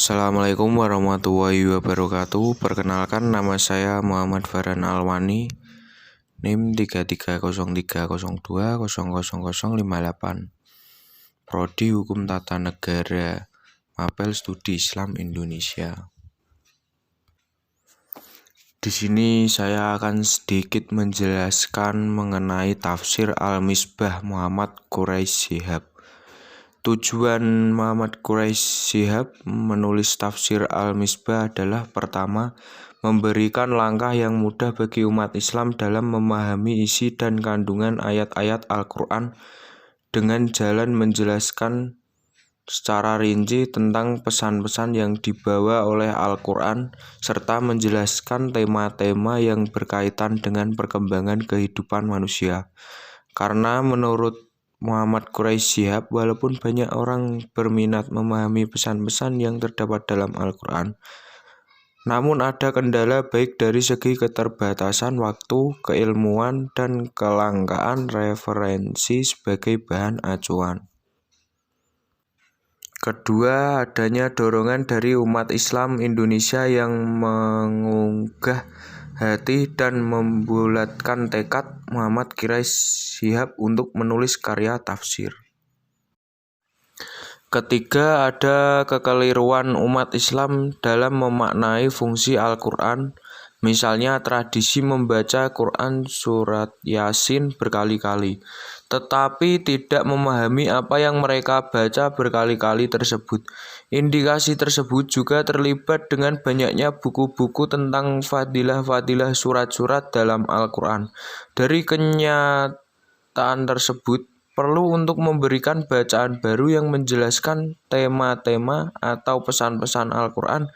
Assalamualaikum warahmatullahi wabarakatuh. Perkenalkan, nama saya Muhammad Farhan Alwani, NIM 330302000058, Prodi Hukum Tata Negara, Mapel Studi Islam Indonesia. Di sini saya akan sedikit menjelaskan mengenai tafsir Al-Misbah Muhammad Quraish Shihab. Tujuan Muhammad Quraish Shihab menulis tafsir Al-Misbah adalah pertama, memberikan langkah yang mudah bagi umat Islam dalam memahami isi dan kandungan ayat-ayat Al-Quran dengan jalan menjelaskan secara rinci tentang pesan-pesan yang dibawa oleh Al-Quran serta menjelaskan tema-tema yang berkaitan dengan perkembangan kehidupan manusia. Karena menurut Muhammad Quraish Shihab, walaupun banyak orang berminat memahami pesan-pesan yang terdapat dalam Al-Quran, namun ada kendala baik dari segi keterbatasan waktu, keilmuan, dan kelangkaan referensi sebagai bahan acuan. Kedua, adanya dorongan dari umat Islam Indonesia yang mengunggah hati dan membulatkan tekad Muhammad Quraish Shihab untuk menulis karya tafsir. Ketiga, ada kekeliruan umat Islam dalam memaknai fungsi Al-Quran, misalnya tradisi membaca Quran surat Yasin berkali-kali, tetapi tidak memahami apa yang mereka baca berkali-kali tersebut. Indikasi tersebut juga terlibat dengan banyaknya buku-buku tentang fadilah-fadilah surat-surat dalam Al-Quran. Dari kenyataan tersebut, perlu untuk memberikan bacaan baru yang menjelaskan tema-tema atau pesan-pesan Al-Quran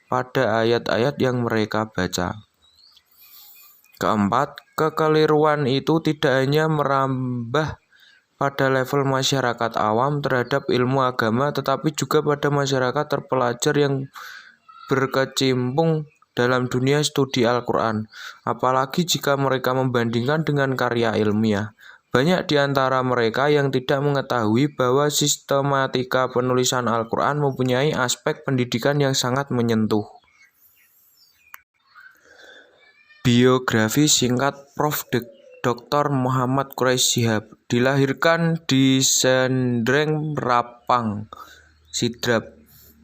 pada ayat-ayat yang mereka baca. Keempat, kekeliruan itu tidak hanya merambah pada level masyarakat awam terhadap ilmu agama, tetapi juga pada masyarakat terpelajar yang berkecimpung dalam dunia studi Al-Quran, apalagi jika mereka membandingkan dengan karya ilmiah. Banyak di antara mereka yang tidak mengetahui bahwa sistematika penulisan Al-Quran mempunyai aspek pendidikan yang sangat menyentuh. Biografi singkat Prof. Dr. Muhammad Quraish Shihab dilahirkan di Sendreng Rapang, Sidrap,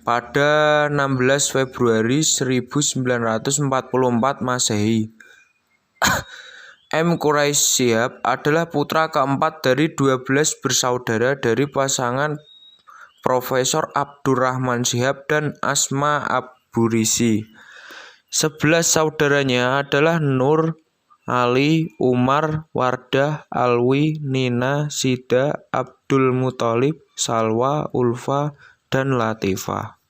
pada 16 Februari 1944 Masehi. M. Quraish Shihab adalah putra keempat dari 12 bersaudara dari pasangan Profesor Abdurrahman Shihab dan Asma Aburisi. 11 saudaranya adalah Nur, Ali, Umar, Wardah, Alwi, Nina, Sida, Abdul Muthalib, Salwa, Ulfa, dan Latifah.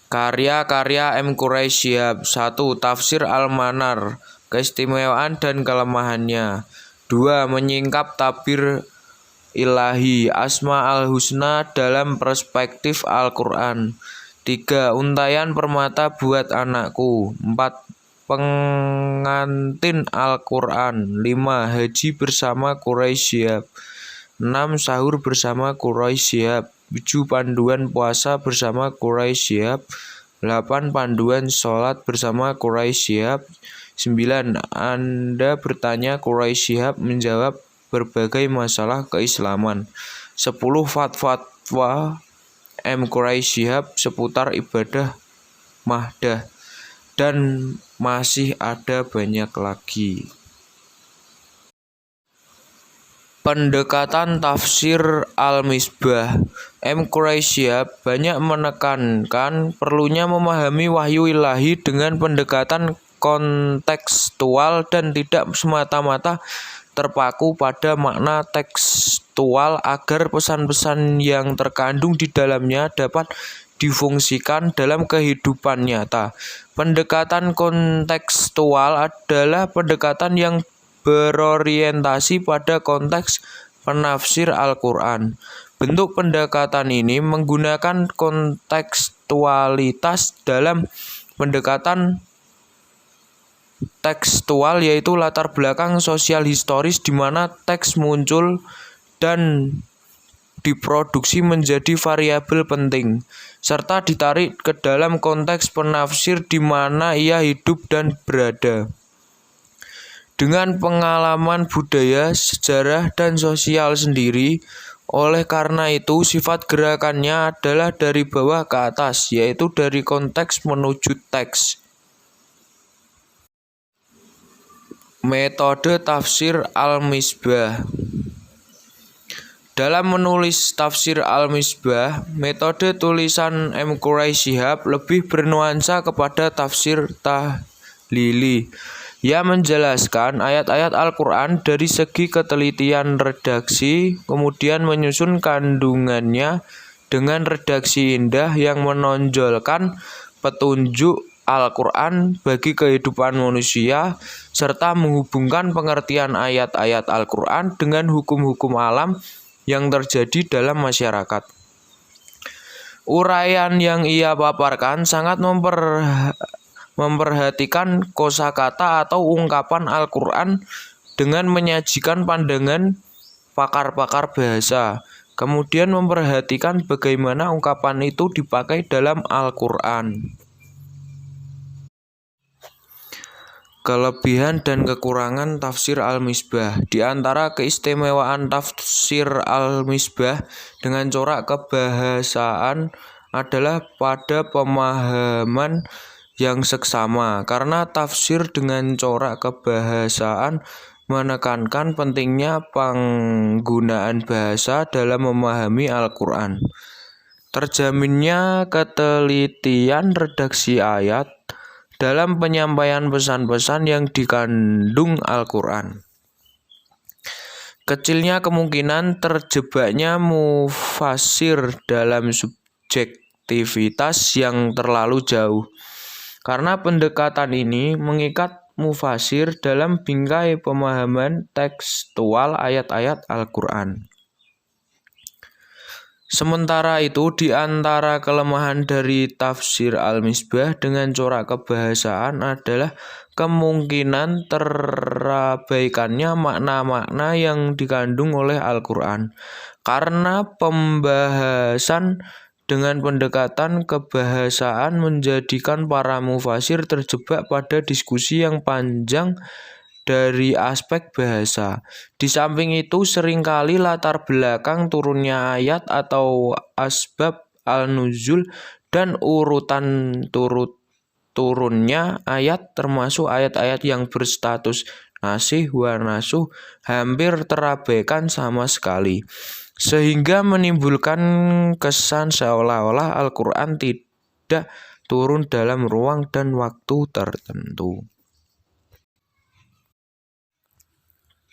Karya-karya M. Quraish Shihab. 1. Tafsir Al-Manar, keistimewaan dan kelemahannya. 2. Menyingkap tabir ilahi, Asma al-Husna dalam perspektif Al-Quran. 3. Untayan permata buat anakku. 4. Pengantin Al-Quran. 5. Haji bersama Quraish Shihab. 6. Sahur bersama Quraish Shihab. 7. Panduan puasa bersama Quraish Shihab. 8. Panduan sholat bersama Quraish Shihab. 9. Anda bertanya, Quraish Shihab menjawab berbagai masalah keislaman. 10. Fatwa M. Quraish Shihab seputar ibadah mahdah. Dan masih ada banyak lagi. Pendekatan tafsir Al-Misbah. M. Quraish Shihab banyak menekankan perlunya memahami wahyu ilahi dengan pendekatan kontekstual dan tidak semata-mata terpaku pada makna tekstual agar pesan-pesan yang terkandung di dalamnya dapat difungsikan dalam kehidupan nyata. Pendekatan kontekstual adalah pendekatan yang berorientasi pada konteks penafsir Al-Quran. Bentuk pendekatan ini menggunakan kontekstualitas dalam pendekatan tekstual, yaitu latar belakang sosial historis di mana teks muncul dan diproduksi menjadi variabel penting, serta ditarik ke dalam konteks penafsir di mana ia hidup dan berada. Dengan pengalaman budaya, sejarah, dan sosial sendiri, oleh karena itu sifat gerakannya adalah dari bawah ke atas, yaitu dari konteks menuju teks. Metode tafsir Al-Misbah. Dalam menulis tafsir Al-Misbah, metode tulisan M. Quraish Shihab lebih bernuansa kepada tafsir tahlili. Ia menjelaskan ayat-ayat Al-Quran dari segi ketelitian redaksi, kemudian menyusun kandungannya dengan redaksi indah yang menonjolkan petunjuk Al-Quran bagi kehidupan manusia, serta menghubungkan pengertian ayat-ayat Al-Quran dengan hukum-hukum alam yang terjadi dalam masyarakat. Uraian yang ia paparkan sangat memperhatikan kosakata atau ungkapan Al-Quran dengan menyajikan pandangan pakar-pakar bahasa, kemudian memperhatikan bagaimana ungkapan itu dipakai dalam Al-Quran. Kelebihan dan kekurangan tafsir Al-Misbah. Di antara keistimewaan tafsir Al-Misbah dengan corak kebahasaan adalah pada pemahaman yang seksama, karena tafsir dengan corak kebahasaan menekankan pentingnya penggunaan bahasa dalam memahami Al-Quran. Terjaminnya ketelitian redaksi ayat dalam penyampaian pesan-pesan yang dikandung Al-Quran. Kecilnya kemungkinan terjebaknya mufasir dalam subjektivitas yang terlalu jauh, karena pendekatan ini mengikat mufasir dalam bingkai pemahaman tekstual ayat-ayat Al-Quran. Sementara itu, di antara kelemahan dari tafsir Al-Misbah dengan corak kebahasaan adalah kemungkinan terabaikannya makna-makna yang dikandung oleh Al-Quran, karena pembahasan dengan pendekatan kebahasaan menjadikan para mufasir terjebak pada diskusi yang panjang dari aspek bahasa. Di samping itu, seringkali latar belakang turunnya ayat atau asbab al-nuzul dan urutan turunnya ayat, termasuk ayat-ayat yang berstatus nasih wa nasuh, hampir terabaikan sama sekali, sehingga menimbulkan kesan seolah-olah Al-Quran tidak turun dalam ruang dan waktu tertentu.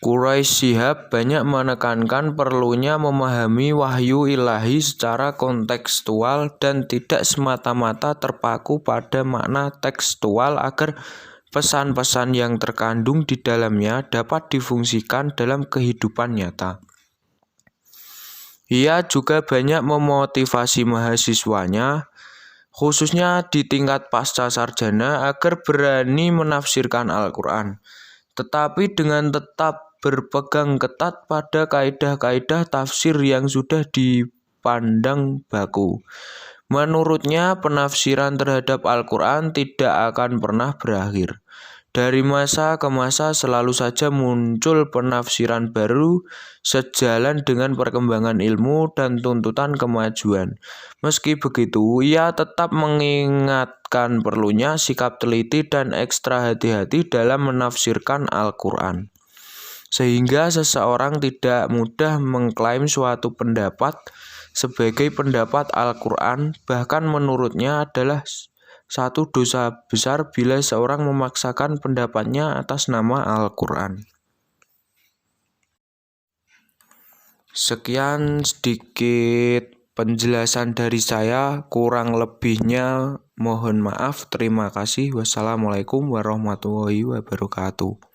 Quraish Shihab banyak menekankan perlunya memahami wahyu ilahi secara kontekstual dan tidak semata-mata terpaku pada makna tekstual agar pesan-pesan yang terkandung di dalamnya dapat difungsikan dalam kehidupan nyata. Ia juga banyak memotivasi mahasiswanya, khususnya di tingkat pasca sarjana, agar berani menafsirkan Al-Quran, tetapi dengan tetap berpegang ketat pada kaidah-kaidah tafsir yang sudah dipandang baku. Menurutnya, penafsiran terhadap Al-Quran tidak akan pernah berakhir. Dari masa ke masa selalu saja muncul penafsiran baru sejalan dengan perkembangan ilmu dan tuntutan kemajuan. Meski begitu, ia tetap mengingatkan perlunya sikap teliti dan ekstra hati-hati dalam menafsirkan Al-Quran, sehingga seseorang tidak mudah mengklaim suatu pendapat sebagai pendapat Al-Quran. Bahkan menurutnya adalah satu dosa besar bila seorang memaksakan pendapatnya atas nama Al-Quran. Sekian sedikit penjelasan dari saya, kurang lebihnya mohon maaf. Terima kasih. Wassalamualaikum warahmatullahi wabarakatuh.